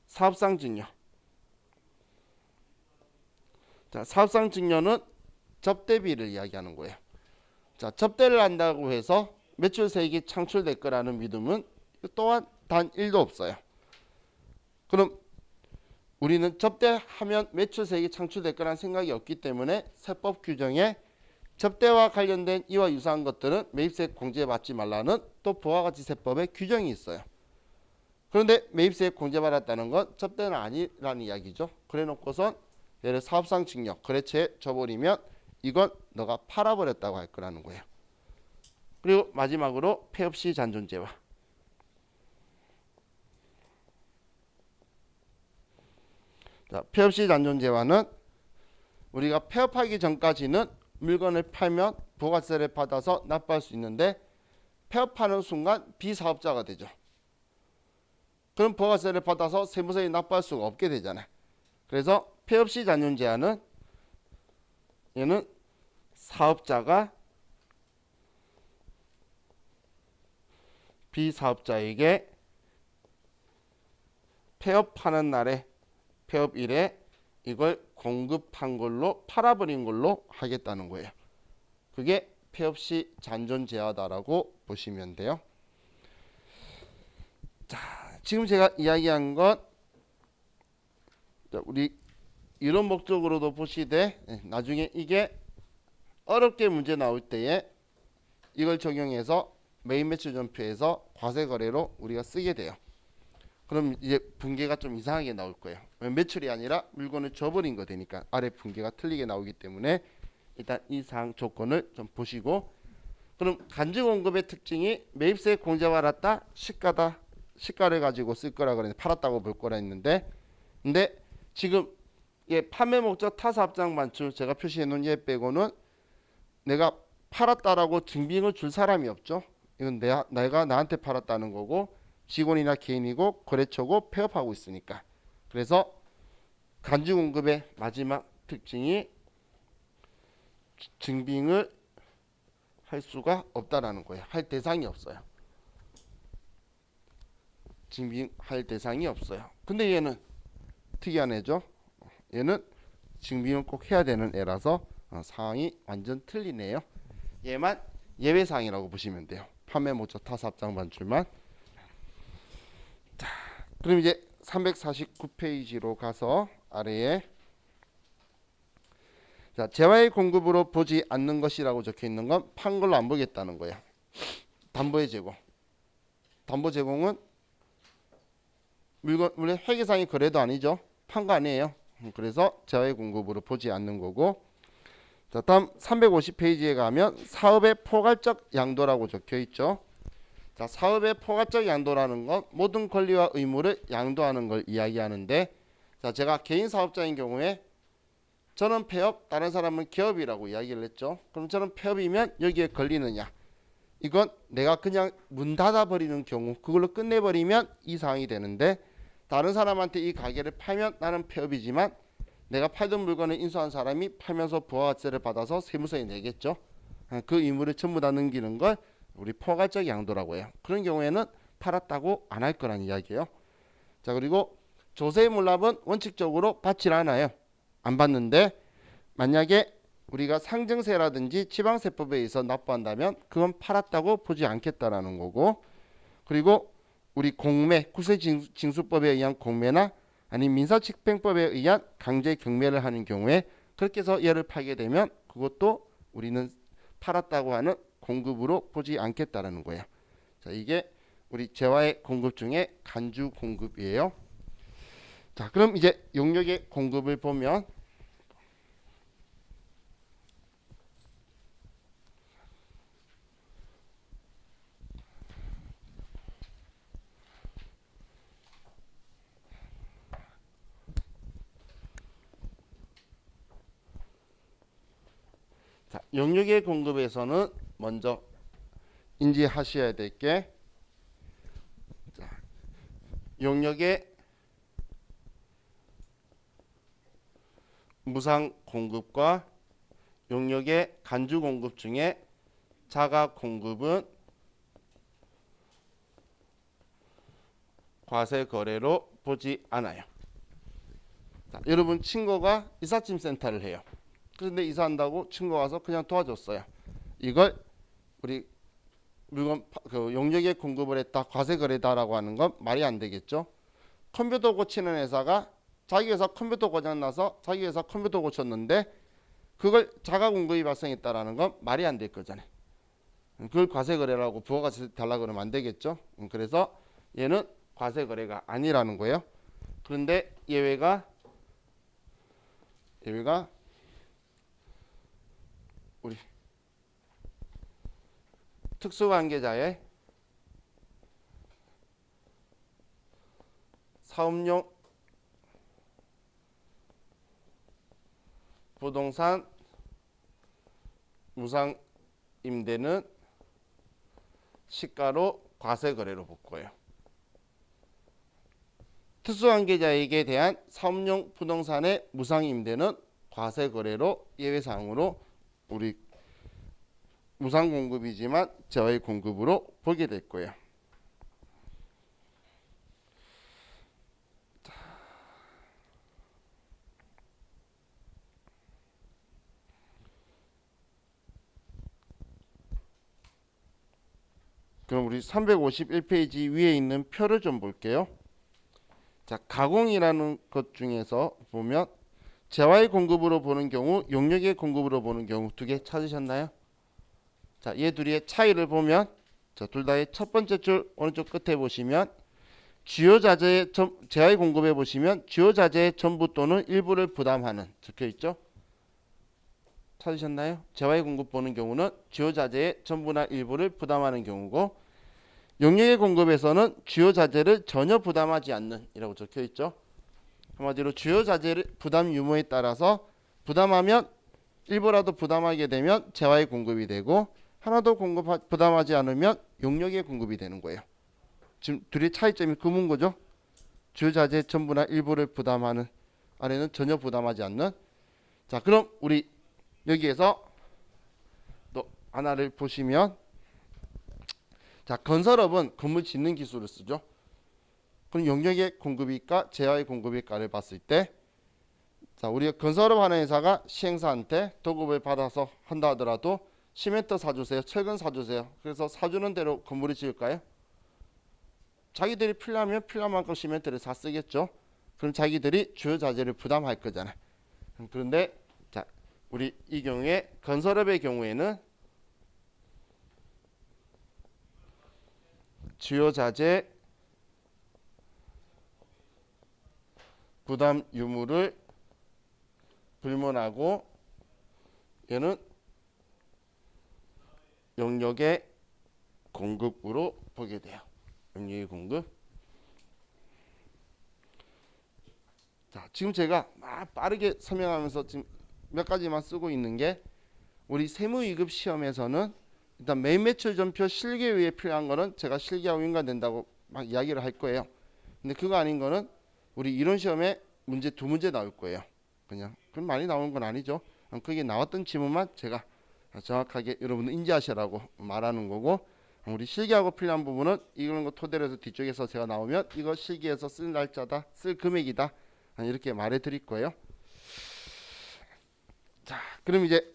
사업상 증여. 자, 사업상 증여는 접대비를 이야기하는 거예요. 자, 접대를 한다고 해서 매출세액이 창출될 거라는 믿음은 또한 단 1도 없어요. 그럼 우리는 접대하면 매출세액이 창출될 거라는 생각이 없기 때문에 세법 규정에 접대와 관련된 이와 유사한 것들은 매입세액 공제받지 말라는 또 부가가치세법의 규정이 있어요. 그런데 매입세액 공제받았다는 건 접대는 아니라는 이야기죠. 그래 놓고선 얘를 사업상 증여 거래처에 줘버리면 이건 너가 팔아버렸다고 할 거라는 거예요. 그리고 마지막으로 폐업시 잔존재화. 자, 폐업시 잔존재화는 우리가 폐업하기 전까지는 물건을 팔면 부가세를 받아서 납부할 수 있는데 폐업하는 순간 비사업자가 되죠. 그럼 부가세를 받아서 세무서에 납부할 수가 없게 되잖아요. 그래서 폐업시 잔존재화는 얘는 사업자가 비사업자에게 폐업하는 날에 폐업일에 이걸 공급한 걸로 팔아버린 걸로 하겠다는 거예요. 그게 폐업시 잔존재화다라고 보시면 돼요. 자, 지금 제가 이야기한 건 우리 이런 목적으로도 보시되 나중에 이게 어렵게 문제 나올 때에 이걸 적용해서 메인 매출 전표에서 과세 거래로 우리가 쓰게 돼요. 그럼 이제 분계가 좀 이상하게 나올 거예요. 매출이 아니라 물건을 줘버린 거 되니까 아래 분계가 틀리게 나오기 때문에 일단 이 사항 조건을 좀 보시고, 그럼 간주 공급의 특징이 매입세 공제 받았다, 시가다, 시가를 가지고 쓸 거라 그랬는데 팔았다고 볼 거라 했는데, 근데 지금 얘 판매 목적 타사 합장 반출 제가 표시해 놓은 얘 빼고는 내가 팔았다라고 증빙을 줄 사람이 없죠. 이건 내가 나한테 팔았다는 거고 직원이나 개인이고 거래처고 폐업하고 있으니까. 그래서 간주 공급의 마지막 특징이 증빙을 할 수가 없다라는 거예요. 할 대상이 없어요. 증빙할 대상이 없어요. 근데 얘는 특이한 애죠. 얘는 증빙을 꼭 해야 되는 애라서 사항이 완전 틀리네요. 얘만 예외사항이라고 보시면 돼요. 판매 목적 타사 합장 반출만. 자, 그럼 이제 349페이지로 가서 아래에 자, 재화의 공급으로 보지 않는 것이라고 적혀 있는 건 판 걸로 안 보겠다는 거예요. 담보의 제공. 담보 제공은 물론 회계상의 거래도 아니죠. 판 거 아니에요. 그래서 재화의 공급으로 보지 않는 거고. 자, 다음 350페이지에 가면 사업의 포괄적 양도라고 적혀 있죠. 자, 사업의 포괄적 양도라는 건 모든 권리와 의무를 양도하는 걸 이야기하는데, 자, 제가 개인 사업자인 경우에 저는 폐업, 다른 사람은 기업이라고 이야기를 했죠. 그럼 저는 폐업이면 여기에 걸리느냐? 이건 내가 그냥 문 닫아버리는 경우, 그걸로 끝내버리면 이 사항이 되는데, 다른 사람한테 이 가게를 팔면 나는 폐업이지만 내가 팔던 물건을 인수한 사람이 팔면서 부가가치세를 받아서 세무서에 내겠죠. 그 의무를 전부 다 넘기는 걸 우리 포괄적 양도라고 해요. 그런 경우에는 팔았다고 안 할 거란 이야기예요. 자, 그리고 조세물납은 원칙적으로 받질 않아요. 안 받는데 만약에 우리가 상증세라든지 지방세법에 의해서 납부한다면 그건 팔았다고 보지 않겠다라는 거고, 그리고 우리 공매, 구세징수법에 의한 공매나 아니면 민사집행법에 의한 강제 경매를 하는 경우에 그렇게 해서 얘를 팔게 되면 그것도 우리는 팔았다고 하는 공급으로 보지 않겠다라는 거예요. 자, 이게 우리 재화의 공급 중에 간주 공급이에요. 자, 그럼 이제 용역의 공급을 보면 자, 용역의 공급에서는 먼저 인지하셔야 될 게 용역의 무상 공급과 용역의 간주 공급 중에 자가 공급은 과세 거래로 보지 않아요. 자, 여러분 친구가 이삿짐 센터를 해요. 그런데 이사한다고 친구가 와서 그냥 도와줬어요. 이걸 우리 물건 그 용역에 공급을 했다, 과세 거래다라고 하는 건 말이 안 되겠죠. 컴퓨터 고치는 회사가 자기 회사 컴퓨터 고장 나서 자기 회사 컴퓨터 고쳤는데 그걸 자가 공급이 발생했다라는 건 말이 안 될 거잖아요. 그걸 과세 거래라고 부가가치 달라 그러면 안 되겠죠. 그래서 얘는 과세 거래가 아니라는 거예요. 그런데 예외가 우리 특수관계자의 사업용 부동산 무상 임대는 시가로 과세 거래로 볼 거예요. 특수관계자에게 대한 사업용 부동산의 무상 임대는 과세 거래로 예외사항으로 우리 무상 공급이지만 재화의 공급으로 보게 될 거예요. 그럼 우리 351페이지 위에 있는 표를 좀 볼게요. 자, 가공이라는 것 중에서 보면 재화의 공급으로 보는 경우, 용역의 공급으로 보는 경우 두 개 찾으셨나요? 자, 얘 둘의 차이를 보면 자, 둘 다의 첫 번째 줄 오른쪽 끝에 보시면 주요 자재의 재화의 공급에 보시면 주요 자재의 전부 또는 일부를 부담하는 적혀 있죠? 찾으셨나요? 재화의 공급 보는 경우는 주요 자재의 전부나 일부를 부담하는 경우고 용역의 공급에서는 주요 자재를 전혀 부담하지 않는 이라고 적혀 있죠. 한마디로 주요 자재의 부담 유무에 따라서 부담하면 일부라도 부담하게 되면 재화의 공급이 되고 하나도 부담하지 않으면 용역의 공급이 되는 거예요. 지금 둘의 차이점이 그 문구죠. 주요 자재 전부나 일부를 부담하는 아래는 전혀 부담하지 않는. 자, 그럼 우리 여기에서 또 하나를 보시면 자, 건설업은 건물 짓는 기술을 쓰죠. 그럼 용역의 공급일까 재화의 공급일까를 봤을 때 자, 우리가 건설업 하는 회사가 시행사한테 도급을 받아서 한다 하더라도 시멘트 사주세요, 철근 사주세요. 그래서 사주는 대로 건물을 지을까요? 자기들이 필요하면 필요한 만큼 시멘트를 사 쓰겠죠. 그럼 자기들이 주요 자재를 부담할 거잖아요. 그런데 자, 우리 이 경우에 건설업의 경우에는 주요 자재 부담 유무를 불문하고 얘는 용역의 공급으로 보게 돼요. 용역의 공급. 자, 지금 제가 막 빠르게 설명하면서 지금 몇 가지만 쓰고 있는 게 우리 세무위급 시험에서는 일단 매입 매출 전표 실계 위에 필요한 거는 제가 실계하고 연관된다고 막 이야기를 할 거예요. 근데 그거 아닌 거는 우리 이론 시험에 문제 두 문제 나올 거예요. 그냥 그럼 많이 나오는 건 아니죠. 그게 나왔던 지문만 제가 정확하게 여러분 인지하시라고 말하는 거고 우리 실기하고 필요한 부분은 이런 거 토대로 해서 뒤쪽에서 제가 나오면 이거 실기에서 쓸 날짜다, 쓸 금액이다 이렇게 말해 드릴 거예요. 자, 그럼 이제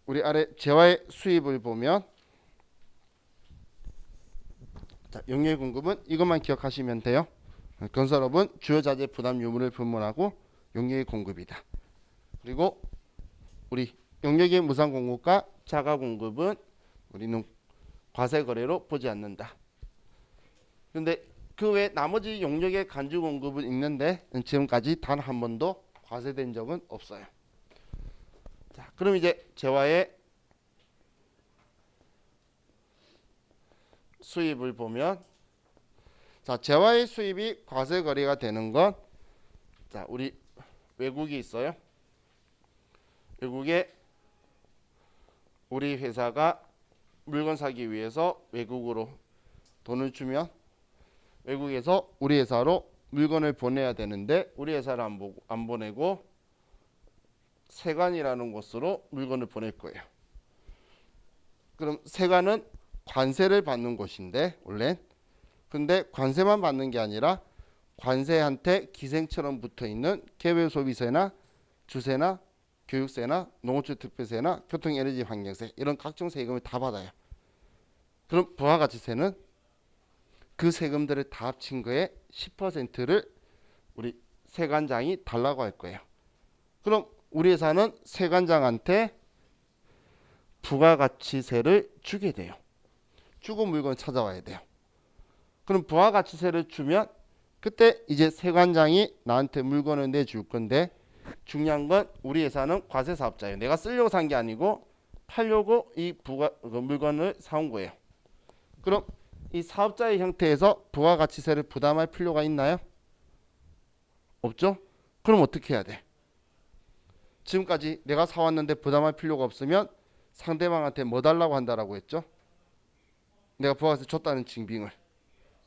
우리 아래 재화의 수입을 보면 자, 용역의 공급은 이것만 기억하시면 돼요. 건설업은 주요 자재 부담 유무를 불문하고 용역의 공급이다. 그리고 우리 용역의 무상 공급과 자가 공급은 우리는 과세 거래로 보지 않는다. 그런데 그 외 나머지 용역의 간주 공급은 있는데 지금까지 단 한 번도 과세된 적은 없어요. 자, 그럼 이제 재화의 수입을 보면 자, 재화의 수입이 과세 거래가 되는 건 자, 우리 외국이 있어요. 외국에 우리 회사가 물건 사기 위해서 외국으로 돈을 주면 외국에서 우리 회사로 물건을 보내야 되는데 우리 회사를 안 보내고 세관이라는 곳으로 물건을 보낼 거예요. 그럼 세관은 관세를 받는 곳인데 원래 근데 관세만 받는 게 아니라 관세한테 기생처럼 붙어있는 개별소비세나 주세나 교육세나 농어촌특별세나 교통에너지 환경세 이런 각종 세금을 다 받아요. 그럼 부가가치세는 그 세금들을 다 합친 거에 10%를 우리 세관장이 달라고 할 거예요. 그럼 우리 회사는 세관장한테 부가가치세를 주게 돼요. 주고 물건 찾아와야 돼요. 그럼 부가가치세를 주면 그때 이제 세관장이 나한테 물건을 내줄 건데 중요한 건 우리 회사는 과세사업자예요. 내가 쓰려고 산 게 아니고 팔려고 이 물건을 사온 거예요. 그럼 이 사업자의 형태에서 부가가치세를 부담할 필요가 있나요? 없죠? 그럼 어떻게 해야 돼? 지금까지 내가 사왔는데 부담할 필요가 없으면 상대방한테 뭐 달라고 한다라고 했죠? 내가 부가가치세 줬다는 증빙을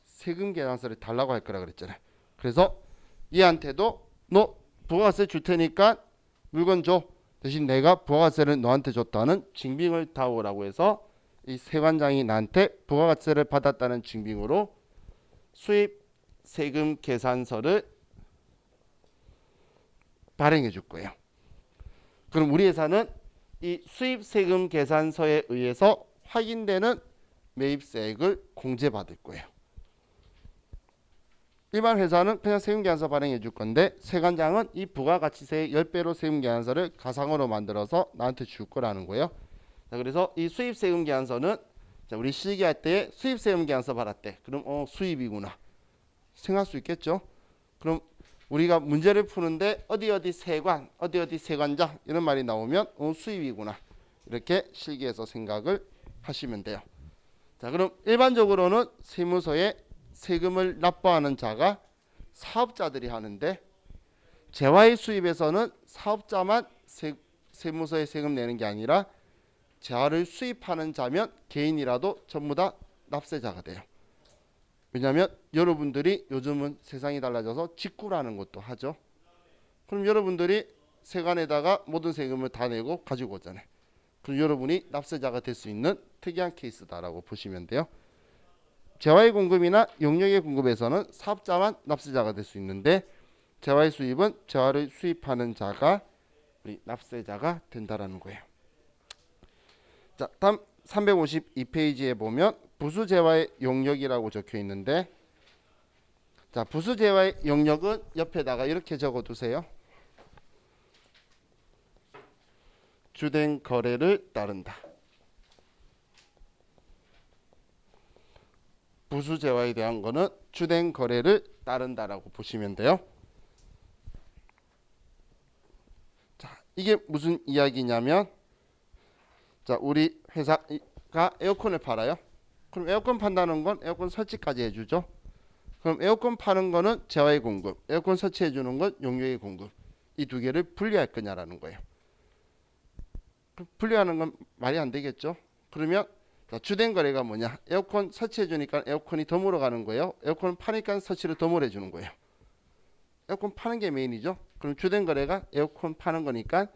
세금 계산서를 달라고 할 거라 그랬잖아요. 그래서 얘한테도 너 부가세 줄 테니까 물건 줘. 대신 내가 부가세를 너한테 줬다는 증빙을 다오라고 해서 이 세관장이 나한테 부가세를 받았다는 증빙으로 수입 세금 계산서를 발행해 줄 거예요. 그럼 우리 회사는 이 수입 세금 계산서에 의해서 확인되는 매입세액을 공제받을 거예요. 일반 회사는 그냥 세금계산서 발행해 줄 건데 세관장은 이 부가가치세의 10배로 세금계산서를 가상으로 만들어서 나한테 줄 거라는 거예요. 자, 그래서 이 수입세금계산서는 자, 우리 실기할 때 수입세금계산서 받았대. 그럼 수입이구나 생각할 수 있겠죠. 그럼 우리가 문제를 푸는데 어디 세관, 어디 세관장 이런 말이 나오면 수입이구나 이렇게 실기에서 생각을 하시면 돼요. 자, 그럼 일반적으로는 세무서에 세금을 납부하는 자가 사업자들이 하는데 재화의 수입에서는 사업자만 세무서에 세금 내는 게 아니라 재화를 수입하는 자면 개인이라도 전부 다 납세자가 돼요. 왜냐하면 여러분들이 요즘은 세상이 달라져서 직구라는 것도 하죠. 그럼 여러분들이 세관에다가 모든 세금을 다 내고 가지고 오잖아요. 그럼 여러분이 납세자가 될 수 있는 특이한 케이스다라고 보시면 돼요. 재화의 공급이나 용역의 공급에서는 사업자만 납세자가 될 수 있는데 재화의 수입은 재화를 수입하는 자가 우리 납세자가 된다라는 거예요. 자, 다음 352페이지에 보면 부수재화의 용역이라고 적혀 있는데 자, 부수재화의 용역은 옆에다가 이렇게 적어 두세요. 주된 거래를 따른다. 부수재화에 대한 거는 주된 거래를 따른다라고 보시면 돼요. 자, 이게 무슨 이야기냐면 자, 우리 회사가 에어컨을 팔아요. 그럼 에어컨 판다는 건 에어컨 설치까지 해주죠. 그럼 에어컨 파는 거는 재화의 공급, 에어컨 설치해 주는 건 용역의 공급. 이 두 개를 분리할 거냐라는 거예요. 분리하는 건 말이 안 되겠죠. 그러면 자, 주된 거래가 뭐냐? 에어컨 설치해 주니까 에어컨이 더 몰아가는 거예요. 에어컨 파니까 설치를 더 몰아 주는 거예요. 에어컨 파는 게 메인이죠. 그럼 주된 거래가 에어컨 파는 거니까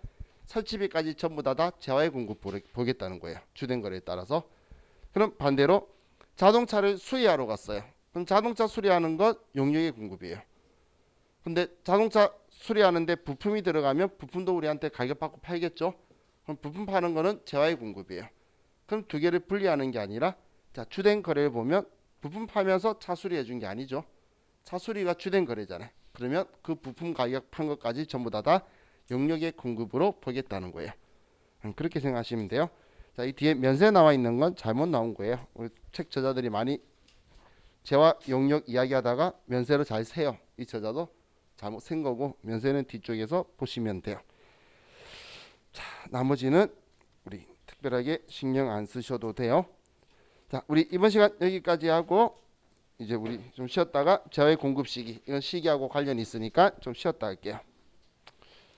설치비까지 전부 다 재화의 공급 보겠다는 거예요. 주된 거래에 따라서. 그럼 반대로 자동차를 수리하러 갔어요. 그럼 자동차 수리하는 건 용역의 공급이에요. 근데 자동차 수리하는데 부품이 들어가면 부품도 우리한테 가격 받고 팔겠죠. 그럼 부품 파는 거는 재화의 공급이에요. 그럼 두 개를 분리하는 게 아니라 자, 주된 거래를 보면 부품 파면서 차 수리해 준 게 아니죠. 차 수리가 주된 거래잖아요. 그러면 그 부품 가격 판 것까지 전부 다 용역의 공급으로 보겠다는 거예요. 그렇게 생각하시면 돼요. 자, 이 뒤에 면세 나와 있는 건 잘못 나온 거예요. 우리 책 저자들이 많이 재화 용역 이야기하다가 면세로 잘 세요. 이 저자도 잘못 센 거고 면세는 뒤쪽에서 보시면 돼요. 자, 나머지는 우리 특별하게 신경 안 쓰셔도 돼요. 자, 우리 이번 시간 여기까지 하고 이제 우리 좀 쉬었다가 재화의 공급 시기, 이건 시기하고 관련이 있으니까 좀 쉬었다 할게요.